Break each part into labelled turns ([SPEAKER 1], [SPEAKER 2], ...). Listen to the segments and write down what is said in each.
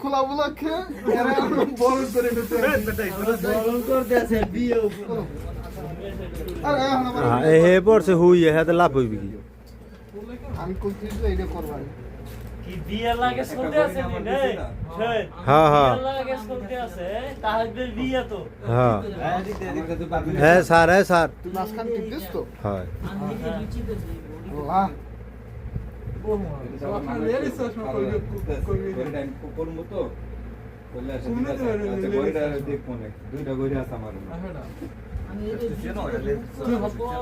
[SPEAKER 1] খোলা উপলক্ষে এরা বরণ করে নিতে
[SPEAKER 2] বরণ করতে আছে বিয়ে উপলক্ষে।
[SPEAKER 1] আরে আমার
[SPEAKER 3] হে পড়ছে হুই হাতে লাভ হইবি কি
[SPEAKER 1] আমি কনফিউজ এটা করব
[SPEAKER 2] কি বিয়ে লাগে শুনতে আছে নি রে শোন
[SPEAKER 3] হ্যাঁ হ্যাঁ
[SPEAKER 2] বিয়ে লাগে শুনতে আছে তাহলে বিয়ে তো
[SPEAKER 3] হ্যাঁ হ্যাঁ স্যার
[SPEAKER 1] তুই মাসখান টিপ দিস তো
[SPEAKER 3] হয়
[SPEAKER 1] আল্লাহ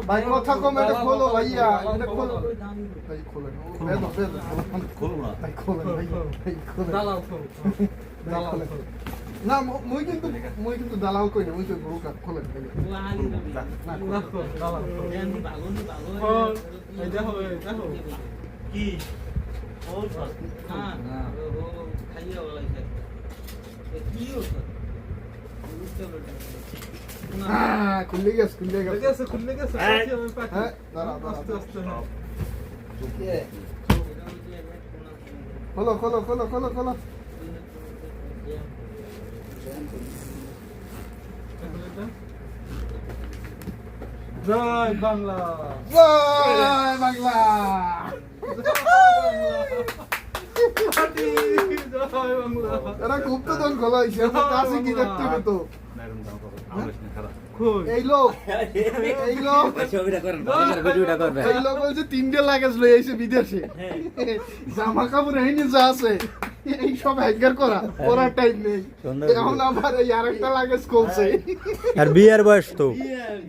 [SPEAKER 1] ভাই কথা কম এটা খোলো ভাইয়া এটা খোলো ভাই খোলো বেদো খোলো না ভাই খোলো ভাই খোলো দালাল খোলো দালাল না মই কিন্তু দালাল কই না মই তো ব্রোকার খোলেন ভাই না খোলো দালাল এই দেখো
[SPEAKER 2] কি ওর হ্যাঁ খাইয়া বলাইছে কি ওটা
[SPEAKER 1] খুলে গেছে হ্যাঁ দাঁড়া খোলো
[SPEAKER 4] জয় বাংলা
[SPEAKER 1] জয় বাংলা
[SPEAKER 4] জয় বাংলা
[SPEAKER 1] এরা খুব তো দল খোলা হয়েছে কাছে কি দেখতে হবে তো এই লোক বলছে 3টে লাগেজ লই আইছে বিদেশে জামা কাপড় এই নিয়ে যা আছে এই সব হ্যাঙ্গার করা পরার টাইম নেই এখন আবার এই আরেকটা লাগেজ খুলছে
[SPEAKER 3] আর বিয়ের বয়স তো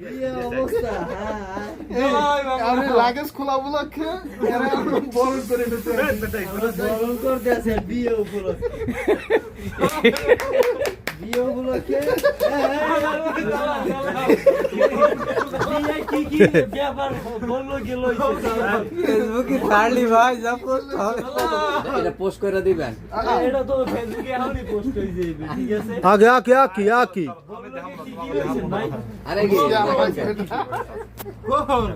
[SPEAKER 2] বিয়ে অবস্থা
[SPEAKER 1] আমি লাগেজ খোলা উপলক্ষে এরা বরণ করে নিতে
[SPEAKER 2] বরণ করতে আছে বিয়ে উপলক্ষে বিয়ে উপলক্ষে কি কি ব্যাপার বললো গেল
[SPEAKER 3] ফেসবুকে ছাড়লি ভাই যা পোস্ট হবে
[SPEAKER 5] এটা পোস্ট করে দিবেন
[SPEAKER 2] এটা তো ফেসবুকে এখনই পোস্ট হয়ে যাবে ঠিক আছে
[SPEAKER 3] আগে
[SPEAKER 2] বললো কি হয়েছে ভাই
[SPEAKER 5] আরে কি
[SPEAKER 1] আমার
[SPEAKER 4] কখন